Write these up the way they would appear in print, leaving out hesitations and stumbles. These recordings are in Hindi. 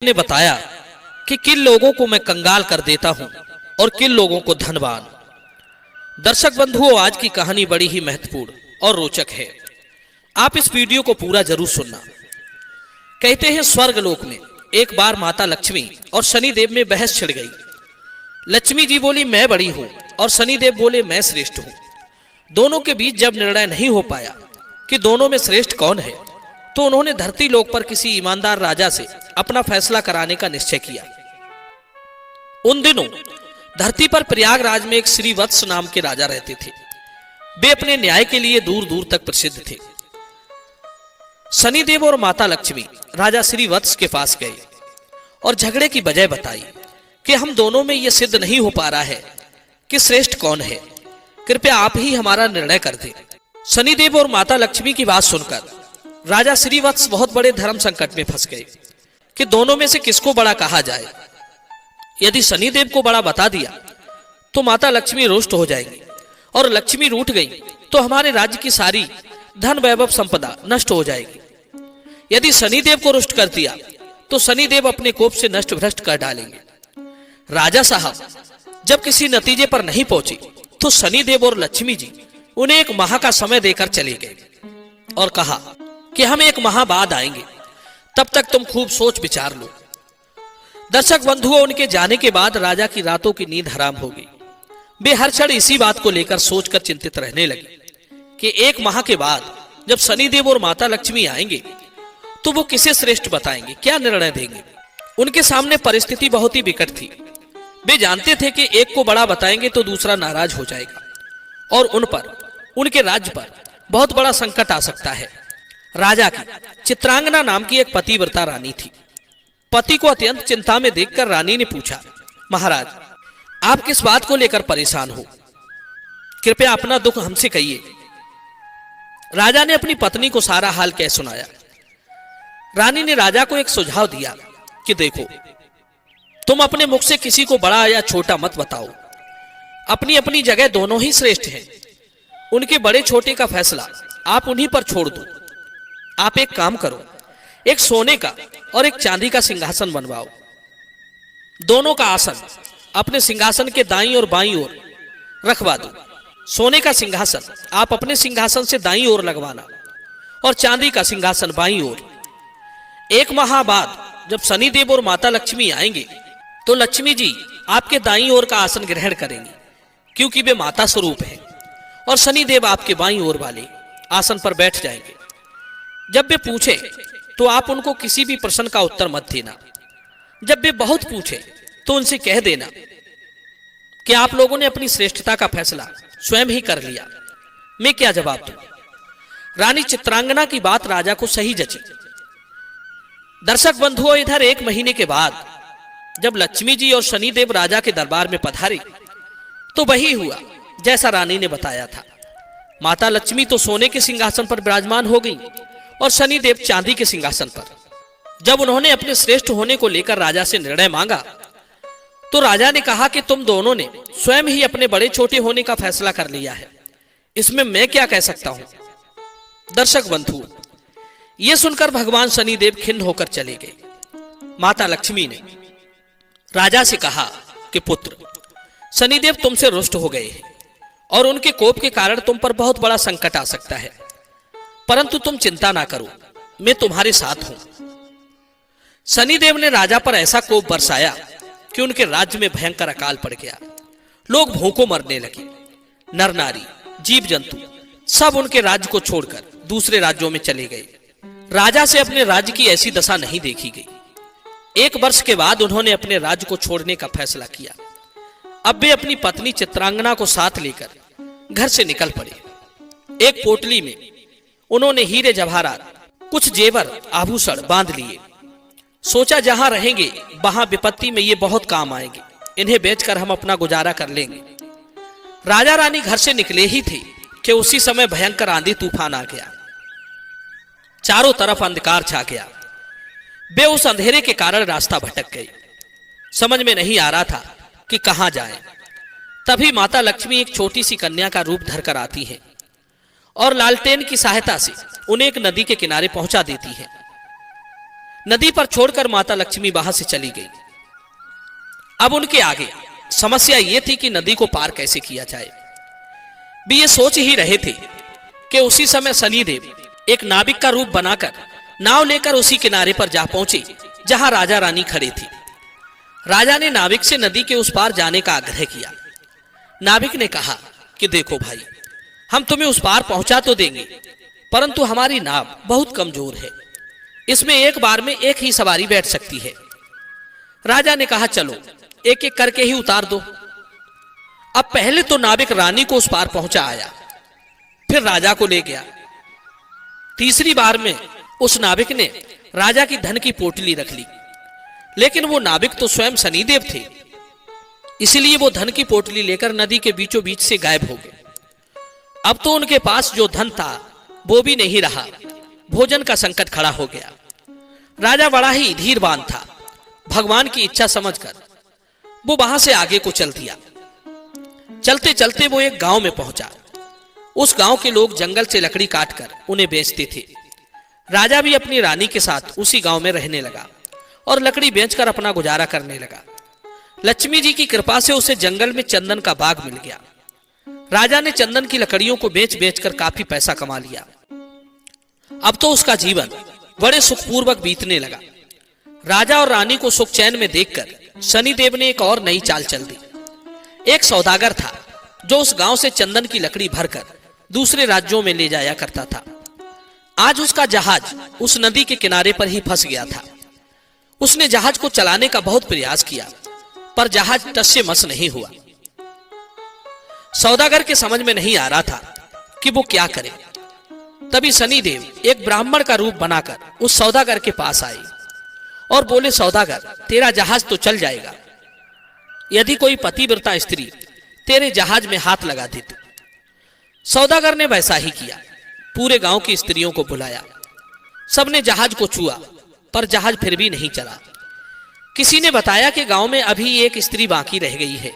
ने बताया कि किन लोगों को मैं कंगाल कर देता हूं और किन लोगों को धनवान। दर्शक बंधुओं, आज की कहानी बड़ी ही महत्वपूर्ण और रोचक है। आप इस वीडियो को पूरा जरूर सुनना। कहते हैं स्वर्गलोक में एक बार माता लक्ष्मी और शनिदेव में बहस छिड़ गई। लक्ष्मी जी बोली मैं बड़ी हूं और शनिदेव बोले मैं श्रेष्ठ हूं। दोनों के बीच जब निर्णय नहीं हो पाया कि दोनों में श्रेष्ठ कौन है, तो उन्होंने धरती लोक पर किसी ईमानदार राजा से अपना फैसला कराने का निश्चय किया। उन दिनों धरती पर प्रयागराज में एक श्रीवत्स नाम के राजा रहते थे। वे अपने न्याय के लिए दूर दूर तक प्रसिद्ध थे। शनिदेव और माता लक्ष्मी राजा श्रीवत्स के पास गए और झगड़े की वजह बताई कि हम दोनों में यह सिद्ध नहीं हो पा रहा है कि श्रेष्ठ कौन है। कृपया आप ही हमारा निर्णय कर दें। शनिदेव और माता लक्ष्मी की बात सुनकर राजा श्रीवत्स बहुत बड़े धर्म संकट में फंस गए कि दोनों में से किसको बड़ा कहा जाए। यदि शनिदेव को बड़ा बता दिया तो माता लक्ष्मी रुष्ट हो जाएंगी और लक्ष्मी रूठ गई तो हमारे राज्य की सारी धन वैभव संपदा नष्ट हो जाएगी। यदि शनिदेव को रुष्ट कर दिया तो शनिदेव अपने कोप से नष्ट भ्रष्ट कर डालेंगे। राजा साहब जब किसी नतीजे पर नहीं पहुंचे तो शनिदेव और लक्ष्मी जी उन्हें एक माह का समय देकर चले गए और कहा कि हम एक माह बाद आएंगे, तब तक तुम खूब सोच विचार लो। दर्शक बंधुओं, उनके जाने के बाद राजा की रातों की नींद हराम हो गई। वे हर क्षण इसी बात को लेकर सोचकर चिंतित रहने लगे कि एक माह के बाद जब शनिदेव और माता लक्ष्मी आएंगे तो वो किसे श्रेष्ठ बताएंगे, क्या निर्णय देंगे। उनके सामने परिस्थिति बहुत ही विकट थी। वे जानते थे कि एक को बड़ा बताएंगे तो दूसरा नाराज हो जाएगा और उन पर, उनके राज्य पर बहुत बड़ा संकट आ सकता है। राजा की चित्रांगना नाम की एक पतिव्रता रानी थी। पति को अत्यंत चिंता में देखकर रानी ने पूछा, महाराज आप किस बात को लेकर परेशान हो? कृपया अपना दुख हमसे कहिए। राजा ने अपनी पत्नी को सारा हाल कह सुनाया। रानी ने राजा को एक सुझाव दिया कि देखो, तुम अपने मुख से किसी को बड़ा या छोटा मत बताओ। अपनी अपनी जगह दोनों ही श्रेष्ठ हैं। उनके बड़े छोटे का फैसला आप उन्हीं पर छोड़ दो। आप एक काम करो, एक सोने का और एक चांदी का सिंहासन बनवाओ। दोनों का आसन अपने सिंहासन के दाईं और बाईं ओर रखवा दो। सोने का सिंहासन आप अपने सिंहासन से दाईं ओर लगवाना और चांदी का सिंहासन बाईं ओर। एक माह बाद जब शनिदेव और माता लक्ष्मी आएंगे तो लक्ष्मी जी आपके दाईं ओर का आसन ग्रहण करेंगे, क्योंकि वे माता स्वरूप हैं, और शनिदेव आपके बाईं ओर वाले आसन पर बैठ जाएंगे। जब वे पूछे तो आप उनको किसी भी प्रश्न का उत्तर मत देना। जब वे बहुत पूछे तो उनसे कह देना कि आप लोगों ने अपनी श्रेष्ठता का फैसला स्वयं ही कर लिया, मैं क्या जवाब दूं। रानी चित्रांगना की बात राजा को सही जची। दर्शक बंधुओं, इधर एक महीने के बाद जब लक्ष्मी जी और शनिदेव राजा के दरबार में पधारे तो वही हुआ जैसा रानी ने बताया था। माता लक्ष्मी तो सोने के सिंहासन पर विराजमान हो गई और शनिदेव चांदी के सिंहासन पर। जब उन्होंने अपने श्रेष्ठ होने को लेकर राजा से निर्णय मांगा तो राजा ने कहा कि तुम दोनों ने स्वयं ही अपने बड़े छोटे होने का फैसला कर लिया है, इसमें मैं क्या कह सकता हूं। दर्शक बंधु, यह सुनकर भगवान शनिदेव खिन्न होकर चले गए। माता लक्ष्मी ने राजा से कहा कि पुत्र, शनिदेव तुमसे रुष्ट हो गए हैं और उनके कोप के कारण तुम पर बहुत बड़ा संकट आ सकता है, परंतु तुम चिंता ना करो, मैं तुम्हारे साथ हूं। शनिदेव ने राजा पर ऐसा कोप बरसाया कि उनके राज्य में भयंकर अकाल पड़ गया। लोग भूखों मरने लगे। नर नारी, जीव जंतु सब उनके राज्य को छोड़कर दूसरे राज्यों में चले गए। राजा से अपने राज्य की ऐसी दशा नहीं देखी गई। 1 वर्ष के बाद उन्होंने अपने राज्य को छोड़ने का फैसला किया। अब वे अपनी पत्नी चित्रांगना को साथ लेकर घर से निकल पड़े। एक पोटली में उन्होंने हीरे जवाहरात, कुछ जेवर आभूषण बांध लिए। सोचा जहां रहेंगे वहां विपत्ति में ये बहुत काम आएंगे, इन्हें बेचकर हम अपना गुजारा कर लेंगे। राजा रानी घर से निकले ही थे कि उसी समय भयंकर आंधी तूफान आ गया। चारों तरफ अंधकार छा गया। वे उस अंधेरे के कारण रास्ता भटक गए। समझ में नहीं आ रहा था कि कहां जाएं। तभी माता लक्ष्मी एक छोटी सी कन्या का रूप धरकर आती है और लालटेन की सहायता से उन्हें एक नदी के किनारे पहुंचा देती है। नदी पर छोड़कर माता लक्ष्मी वहां से चली गई। अब उनके आगे समस्या यह थी कि नदी को पार कैसे किया जाए। भी ये सोच ही रहे थे कि उसी समय शनिदेव एक नाविक का रूप बनाकर नाव लेकर उसी किनारे पर जा पहुंचे जहां राजा रानी खड़े थे। राजा ने नाविक से नदी के उस पार जाने का आग्रह किया। नाविक ने कहा कि देखो भाई, हम तुम्हें उस पार पहुंचा तो देंगे, परंतु हमारी नाव बहुत कमजोर है, इसमें एक बार में एक ही सवारी बैठ सकती है। राजा ने कहा चलो एक एक करके ही उतार दो। अब पहले तो नाविक रानी को उस पार पहुंचा आया, फिर राजा को ले गया। तीसरी बार में उस नाविक ने राजा की धन की पोटली रख ली, लेकिन वो नाविक तो स्वयं शनिदेव थे, इसलिए वो धन की पोटली लेकर नदी के बीचों बीच से गायब हो गए। अब तो उनके पास जो धन था वो भी नहीं रहा, भोजन का संकट खड़ा हो गया। राजा बड़ा ही धीरवान था, भगवान की इच्छा समझकर वो वहां से आगे को चल दिया। चलते चलते वो एक गांव में पहुंचा। उस गांव के लोग जंगल से लकड़ी काटकर उन्हें बेचते थे। राजा भी अपनी रानी के साथ उसी गांव में रहने लगा और लकड़ी बेचकर अपना गुजारा करने लगा। लक्ष्मी जी की कृपा से उसे जंगल में चंदन का बाग मिल गया। राजा ने चंदन की लकड़ियों को बेच बेचकर काफी पैसा कमा लिया। अब तो उसका जीवन बड़े सुखपूर्वक बीतने लगा। राजा और रानी को सुख चैन में देखकर शनिदेव ने एक और नई चाल चल दी। एक सौदागर था जो उस गांव से चंदन की लकड़ी भरकर दूसरे राज्यों में ले जाया करता था। आज उसका जहाज उस नदी के किनारे पर ही फंस गया था। उसने जहाज को चलाने का बहुत प्रयास किया, पर जहाज टस से मस नहीं हुआ। सौदागर के समझ में नहीं आ रहा था कि वो क्या करे। तभी शनिदेव एक ब्राह्मण का रूप बनाकर उस सौदागर के पास आए और बोले, सौदागर, तेरा जहाज तो चल जाएगा यदि कोई पतिव्रता स्त्री तेरे जहाज में हाथ लगा दे तो। सौदागर ने वैसा ही किया। पूरे गांव की स्त्रियों को बुलाया, सबने जहाज को छुआ, पर जहाज फिर भी नहीं चला। किसी ने बताया कि गांव में अभी एक स्त्री बाकी रह गई है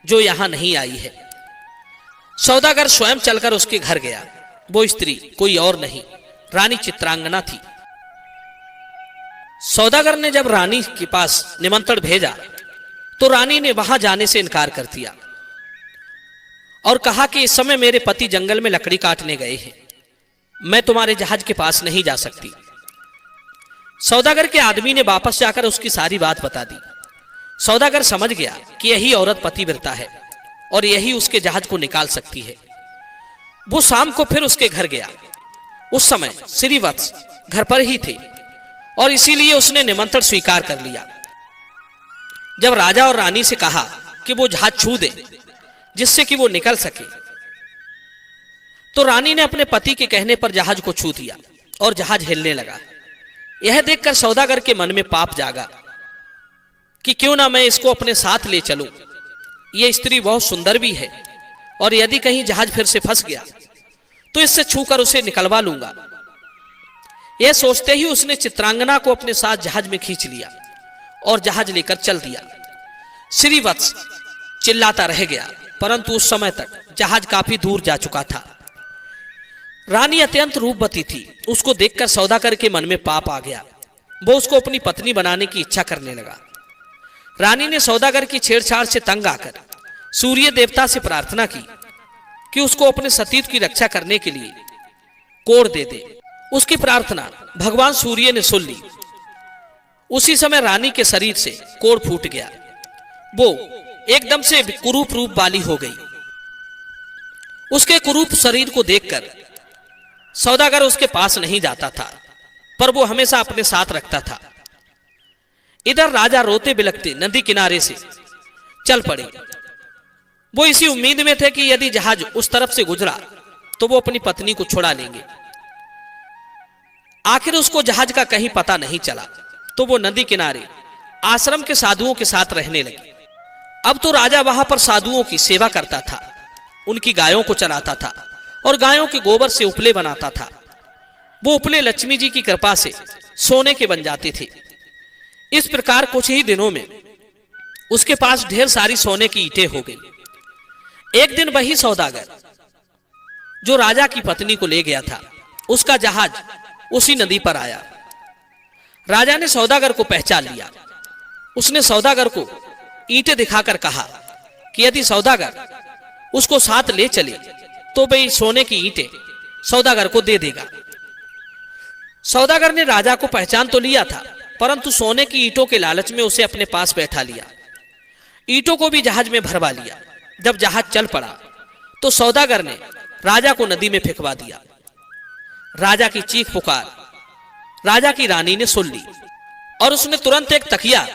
जो यहां नहीं आई है। सौदागर स्वयं चलकर उसके घर गया। वो स्त्री कोई और नहीं, रानी चित्रांगना थी। सौदागर ने जब रानी के पास निमंत्रण भेजा तो रानी ने वहां जाने से इनकार कर दिया और कहा कि इस समय मेरे पति जंगल में लकड़ी काटने गए हैं, मैं तुम्हारे जहाज के पास नहीं जा सकती। सौदागर के आदमी ने वापस जाकर उसकी सारी बात बता दी। सौदागर समझ गया कि यही औरत पतिव्रता है और यही उसके जहाज को निकाल सकती है। वो शाम को फिर उसके घर गया। उस समय श्रीवत्स घर पर ही थे और इसीलिए उसने निमंत्रण स्वीकार कर लिया। जब राजा और रानी से कहा कि वो जहाज छू दे जिससे कि वो निकल सके, तो रानी ने अपने पति के कहने पर जहाज को छू दिया और जहाज हिलने लगा। यह देखकर सौदागर के मन में पाप जागा कि क्यों ना मैं इसको अपने साथ ले चलूं। यह स्त्री बहुत सुंदर भी है और यदि कहीं जहाज फिर से फंस गया तो इससे छूकर उसे निकलवा लूंगा। यह सोचते ही उसने चित्रांगना को अपने साथ जहाज में खींच लिया और जहाज लेकर चल दिया। श्रीवत्स चिल्लाता रह गया, परंतु उस समय तक जहाज काफी दूर जा चुका था। रानी अत्यंत रूपवती थी। उसको देखकर सौदागर के मन में पाप आ गया। वो उसको अपनी पत्नी बनाने की इच्छा करने लगा। रानी ने सौदागर की छेड़छाड़ से तंग आकर सूर्य देवता से प्रार्थना की कि उसको अपने सतीत्व की रक्षा करने के लिए कोढ़ दे दे। उसकी प्रार्थना भगवान सूर्य ने सुन ली। उसी समय रानी के शरीर से कोढ़ फूट गया। वो एकदम से कुरूप रूप वाली हो गई। उसके कुरूप शरीर को देखकर सौदागर उसके पास नहीं जाता था, पर वो हमेशा अपने साथ रखता था। इधर राजा रोते बिलखते नदी किनारे से चल पड़े। वो इसी उम्मीद में थे कि यदि जहाज उस तरफ से गुजरा तो वो अपनी पत्नी को छुड़ा लेंगे। आखिर उसको जहाज का कहीं पता नहीं चला तो वो नदी किनारे आश्रम के साधुओं के साथ रहने लगे। अब तो राजा वहां पर साधुओं की सेवा करता था, उनकी गायों को चराता था और गायों के गोबर से उपले बनाता था। वो उपले लक्ष्मी जी की कृपा से सोने के बन जाते थे। इस प्रकार कुछ ही दिनों में उसके पास ढेर सारी सोने की ईंटें हो गई। एक दिन वही सौदागर जो राजा की पत्नी को ले गया था, उसका जहाज उसी नदी पर आया। राजा ने सौदागर को पहचान लिया। उसने सौदागर को ईंटें दिखाकर कहा कि यदि सौदागर उसको साथ ले चले तो वे सोने की ईंटें सौदागर को दे देगा। सौदागर ने राजा को पहचान तो लिया था, परंतु सोने की ईंटों के लालच में उसे अपने पास बैठा लिया। ईंटों को भी जहाज में भरवा लिया। जब जहाज चल पड़ा तो सौदागर ने राजा को नदी में फेंकवा दिया। राजा की चीख पुकार राजा की रानी ने सुन ली और उसने तुरंत एक तकिया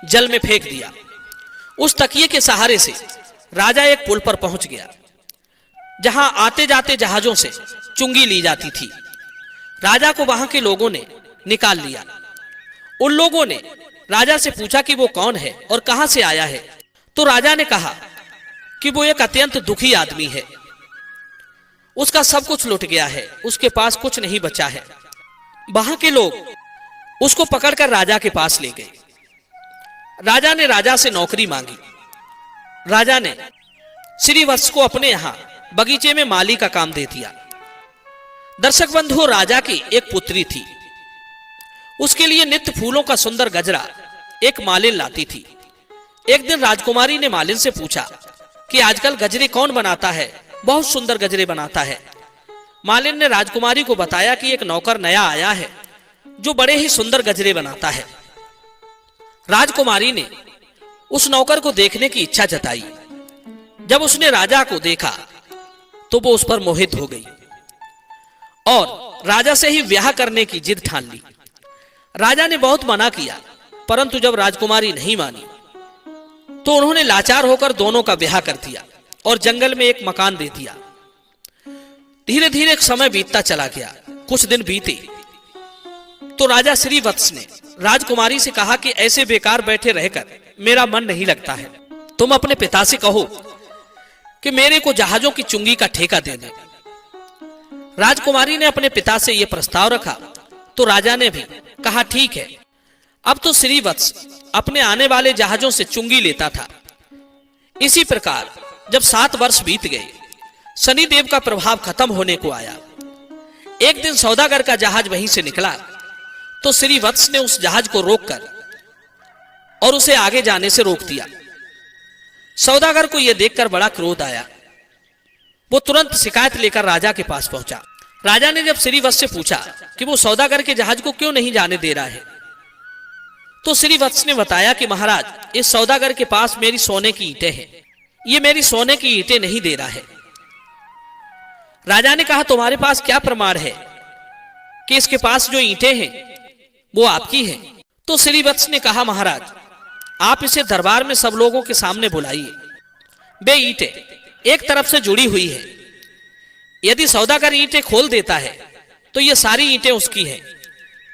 जल में फेंक दिया। उस तकिए के सहारे से राजा एक पुल पर पहुंच गया, जहां आते जाते जहाजों से चुंगी ली जाती थी। राजा को वहां के लोगों ने निकाल लिया। उन लोगों ने राजा से पूछा कि वो कौन है और कहां से आया है। तो राजा ने कहा कि वो एक अत्यंत दुखी आदमी है, उसका सब कुछ लुट गया है, उसके पास कुछ नहीं बचा है। वहां के लोग उसको पकड़कर राजा के पास ले गए। राजा ने राजा से नौकरी मांगी। राजा ने श्रीवत्स को अपने यहां बगीचे में माली का काम दे दिया। दर्शक बंधु, राजा की एक पुत्री थी। उसके लिए नित्य फूलों का सुंदर गजरा एक मालिन लाती थी। एक दिन राजकुमारी ने मालिन से पूछा कि आजकल गजरे कौन बनाता है, बहुत सुंदर गजरे बनाता है। मालिन ने राजकुमारी को बताया कि एक नौकर नया आया है जो बड़े ही सुंदर गजरे बनाता है। राजकुमारी ने उस नौकर को देखने की इच्छा जताई। जब उसने राजा को देखा तो वो उस पर मोहित हो गई और राजा से ही ब्याह करने की जिद ठान ली। राजा ने बहुत मना किया, परंतु जब राजकुमारी नहीं मानी तो उन्होंने लाचार होकर दोनों का ब्याह कर दिया और जंगल में एक मकान दे दिया। धीरे धीरे एक समय बीतता चला गया। कुछ दिन बीते तो राजा श्रीवत्स ने राजकुमारी से कहा कि ऐसे बेकार बैठे रहकर मेरा मन नहीं लगता है, तुम अपने पिता से कहो कि मेरे को जहाजों की चुंगी का ठेका दे दे। राजकुमारी ने अपने पिता से यह प्रस्ताव रखा तो राजा ने भी कहा ठीक है। अब तो श्रीवत्स अपने आने वाले जहाजों से चुंगी लेता था। इसी प्रकार जब 7 वर्ष बीत गए, शनिदेव का प्रभाव खत्म होने को आया। एक दिन सौदागर का जहाज वहीं से निकला तो श्रीवत्स ने उस जहाज को रोककर और उसे आगे जाने से रोक दिया। सौदागर को यह देखकर बड़ा क्रोध आया। वो तुरंत शिकायत लेकर राजा के पास पहुंचा। राजा ने जब श्रीवत्स से पूछा कि वो सौदागर के जहाज को क्यों नहीं जाने दे रहा है, तो श्रीवत्स ने बताया कि महाराज, इस सौदागर के पास मेरी सोने की ईंटें हैं, ये मेरी सोने की ईंटें नहीं दे रहा है। राजा ने कहा तुम्हारे पास क्या प्रमाण है कि इसके पास जो ईंटें हैं वो आपकी हैं? तो श्रीवत्स ने कहा महाराज, आप इसे दरबार में सब लोगों के सामने बुलाइए। वे ईंटें एक तरफ से जुड़ी हुई है। यदि सौदागर ईंटें खोल देता है तो ये सारी ईंटें उसकी हैं।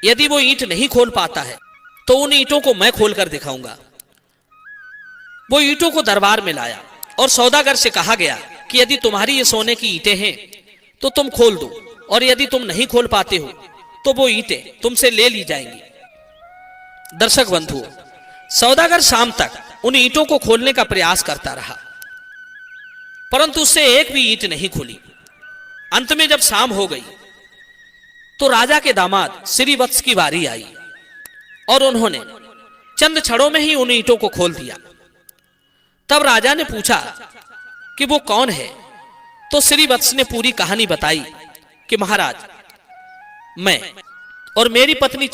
यदि वो ईंट नहीं खोल पाता है तो उन ईंटों को मैं खोलकर दिखाऊंगा। वो ईंटों को दरबार में लाया और सौदागर से कहा गया कि यदि तुम्हारी ये सोने की ईंटें हैं तो तुम खोल दो, और यदि तुम नहीं खोल पाते हो तो वो ईंटें तुमसे ले ली जाएंगी। दर्शक बंधुओं, सौदागर शाम तक उन ईंटों को खोलने का प्रयास करता रहा, परंतु उससे एक भी ईंट नहीं खुली। अंत में जब शाम हो गई तो राजा के दामाद श्रीवत्स की बारी आई और उन्होंने चंद क्षणों में ही उन ईंटों को खोल दिया। तब राजा ने पूछा कि वो कौन है, तो श्रीवत्स ने पूरी कहानी बताई कि महाराज, मैं और मेरी पत्नी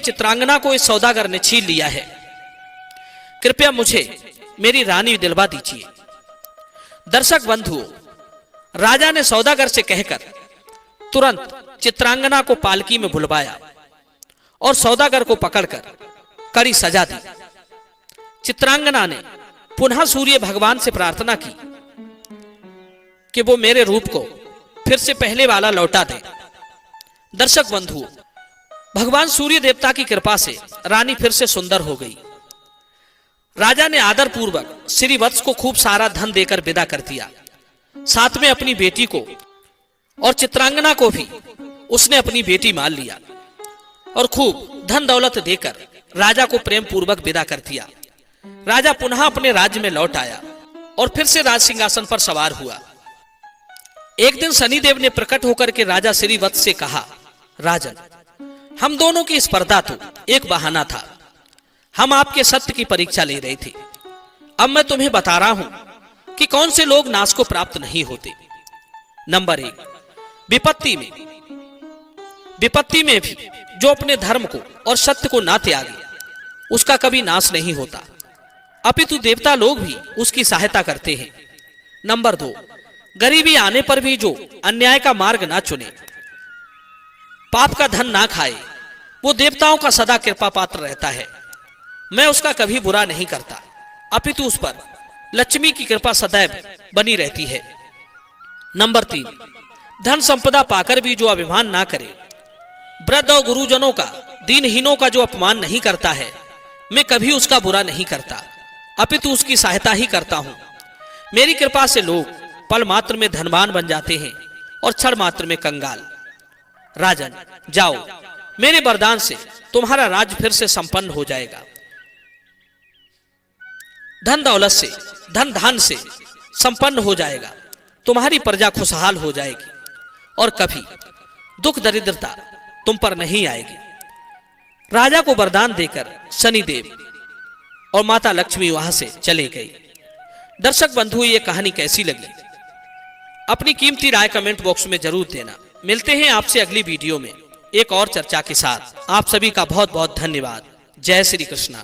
चित्रांगना को इस सौदागर ने छीन लिया है। कृपया मुझे मेरी रानी दिलवा दीजिए। दर्शक बंधुओं, राजा ने सौदागर से कहकर तुरंत चित्रांगना को पालकी में बुलवाया और सौदागर को पकड़कर कड़ी सजा दी। चित्रांगना ने पुनः सूर्य भगवान से प्रार्थना की कि वो मेरे रूप को फिर से पहले वाला लौटा दे। दर्शक बंधुओं, भगवान सूर्य देवता की कृपा से रानी फिर से सुंदर हो गई। राजा ने आदर पूर्वक श्रीवत्स को खूब सारा धन देकर विदा कर दिया। साथ में अपनी बेटी को और चित्रांगना को भी उसने अपनी बेटी मान लिया और खूब धन दौलत देकर राजा को प्रेम पूर्वक विदा कर दिया। राजा पुनः अपने राज्य में लौट आया और फिर से राज सिंहासन पर सवार हुआ। एक दिन शनिदेव ने प्रकट होकर के राजा श्रीवत्स से कहा, राजन, हम दोनों की स्पर्धा तो एक बहाना था। हम आपके सत्य की परीक्षा ले रहे थे। अब मैं तुम्हें बता रहा हूं कि कौन से लोग नाश को प्राप्त नहीं होते। नंबर 1, विपत्ति में भी जो अपने धर्म को और सत्य को ना त्यागे, उसका कभी नाश नहीं होता, अपितु देवता लोग भी उसकी सहायता करते हैं। नंबर 2, गरीबी आने पर भी जो अन्याय का मार्ग ना चुने, पाप का धन ना खाए, वो देवताओं का सदा कृपा पात्र रहता है। मैं उसका कभी बुरा नहीं करता, अपितु उस पर लक्ष्मी की कृपा सदैव बनी रहती है। नंबर 3, धन संपदा पाकर भी जो अभिमान ना करे, वृद्ध और गुरुजनों का, दीनहीनों का जो अपमान नहीं करता है, मैं कभी उसका बुरा नहीं करता, अपितु उसकी सहायता ही करता हूं। मेरी कृपा से लोग पल मात्र में धनवान बन जाते हैं और क्षण मात्र में कंगाल। राजन, जाओ, मेरे वरदान से तुम्हारा राज्य फिर से संपन्न हो जाएगा। धन दौलत से, धन धान से संपन्न हो जाएगा। तुम्हारी प्रजा खुशहाल हो जाएगी और कभी दुख दरिद्रता तुम पर नहीं आएगी। राजा को वरदान देकर शनिदेव और माता लक्ष्मी वहां से चले गए। दर्शक बंधु, ये कहानी कैसी लगी? अपनी कीमती राय कमेंट बॉक्स में जरूर देना। मिलते हैं आपसे अगली वीडियो में एक और चर्चा के साथ। आप सभी का बहुत बहुत धन्यवाद। जय श्री कृष्णा।